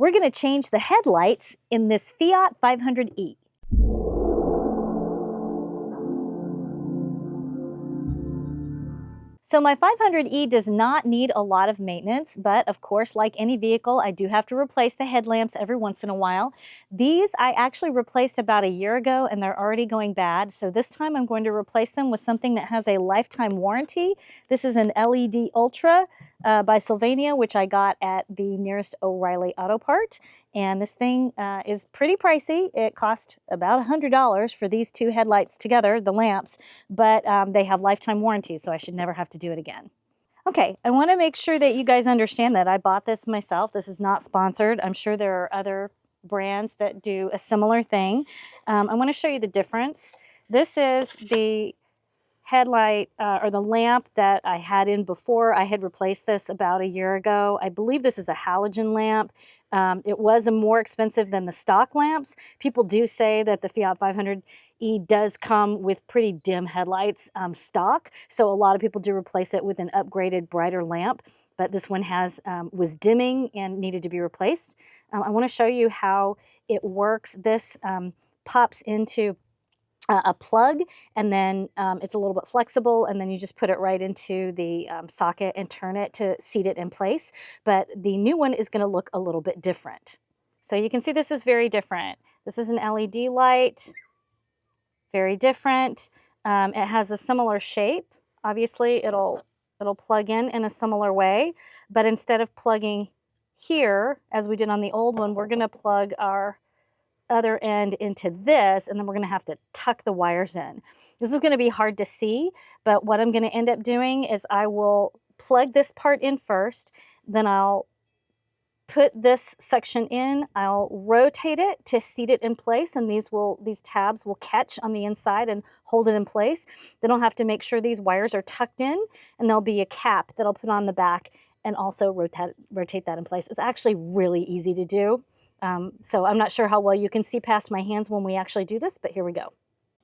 we're going to change the headlights in this Fiat 500e. So my 500e does not need a lot of maintenance, but of course, like any vehicle, I do have to replace the headlamps every once in a while. These I actually replaced about a year ago and they're already going bad. So this time I'm going to replace them with something that has a lifetime warranty. This is an LED Ultra by Sylvania, which I got at the nearest O'Reilly Auto Part. And this thing is pretty pricey. It cost about $100 for these two headlights together, the lamps, but they have lifetime warranties, so I should never have to do it again. Okay, I want to make sure that you guys understand that I bought this myself. This is not sponsored. I'm sure there are other brands that do a similar thing. I want to show you the difference. This is the headlight or the lamp that I had in before. I had replaced this about a year ago. I believe this is a halogen lamp. It was more expensive than the stock lamps. People do say that the Fiat 500e does come with pretty dim headlights stock, so a lot of people do replace it with an upgraded brighter lamp, but this one was dimming and needed to be replaced. I want to show you how it works. This pops into a plug, and then it's a little bit flexible, and then you just put it right into the socket and turn it to seat it in place. But the new one is going to look a little bit different. So you can see this is very different. This is an LED light, very different. It has a similar shape. Obviously, it'll plug in a similar way, but instead of plugging here, as we did on the old one, we're going to plug our other end into this, and then we're going to have to tuck the wires in. This is going to be hard to see, but what I'm going to end up doing is I will plug this part in first, then I'll put this section in, I'll rotate it to seat it in place, and these tabs will catch on the inside and hold it in place. Then I'll have to make sure these wires are tucked in, and there'll be a cap that I'll put on the back and also rotate that in place. It's actually really easy to do. So I'm not sure how well you can see past my hands when we actually do this, but here we go.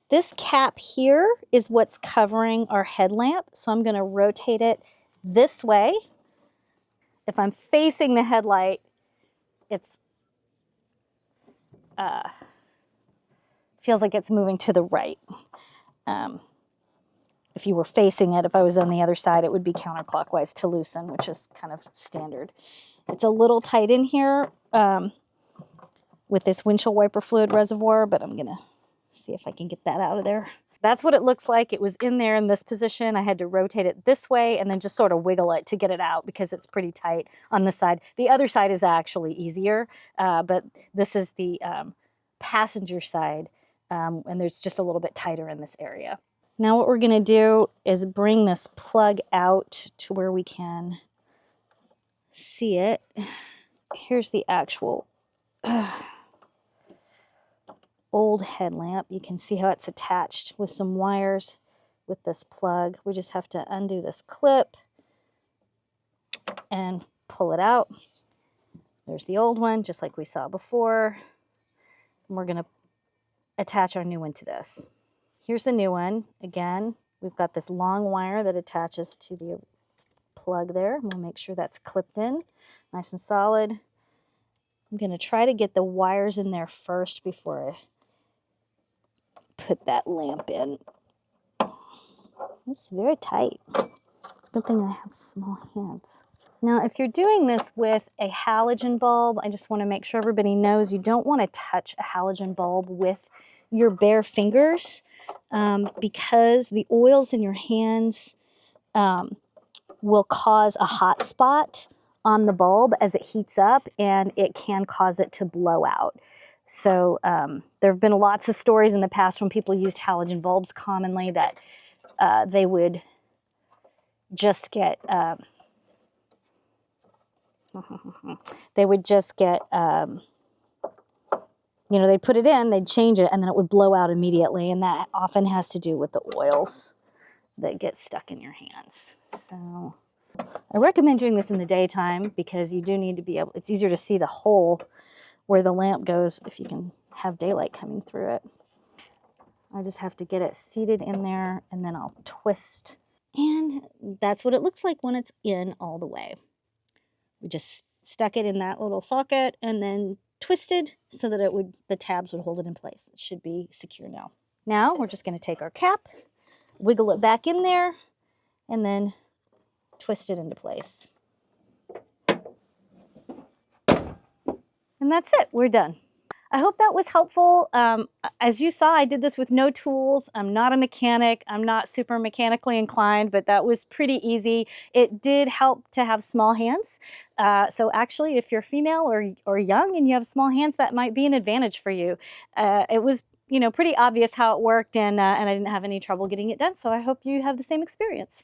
This cap here is what's covering our headlamp, so I'm going to rotate it this way. If I'm facing the headlight, it's feels like it's moving to the right. If you were facing it, if I was on the other side, it would be counterclockwise to loosen, which is kind of standard. It's a little tight in here with this windshield wiper fluid reservoir, but I'm gonna see if I can get that out of there. That's what it looks like. It was in there in this position. I had to rotate it this way and then just sort of wiggle it to get it out because it's pretty tight on this side. The other side is actually easier, but this is the passenger side, and there's just a little bit tighter in this area. Now what we're gonna do is bring this plug out to where we can see it. Here's the actual old headlamp. You can see how it's attached with some wires with this plug. We just have to undo this clip and pull it out. There's the old one, just like we saw before. And we're going to attach our new one to this. Here's the new one. Again, we've got this long wire that attaches to the plug there. We'll make sure that's clipped in nice and solid. I'm going to try to get the wires in there first before I put that lamp in. It's very tight. It's a good thing I have small hands. Now, if you're doing this with a halogen bulb, I just want to make sure everybody knows you don't want to touch a halogen bulb with your bare fingers because the oils in your hands will cause a hot spot on the bulb as it heats up, and it can cause it to blow out. So there have been lots of stories in the past when people used halogen bulbs commonly that they would just get you know, they'd put it in, they'd change it, and then it would blow out immediately, and that often has to do with the oils that get stuck in your hands. So I recommend doing this in the daytime because you do need to be able, it's easier to see the hole where the lamp goes if you can have daylight coming through it. I just have to get it seated in there, and then I'll twist. And that's what it looks like when it's in all the way. We just stuck it in that little socket and then twisted so that the tabs would hold it in place. It should be secure now. Now we're just going to take our cap, wiggle it back in there, and then twist it into place. And that's it, we're done. I hope that was helpful. As you saw, I did this with no tools. I'm not a mechanic. I'm not super mechanically inclined, but that was pretty easy. It did help to have small hands. So actually, if you're female or young and you have small hands, that might be an advantage for you. It was, pretty obvious how it worked, and I didn't have any trouble getting it done. So I hope you have the same experience.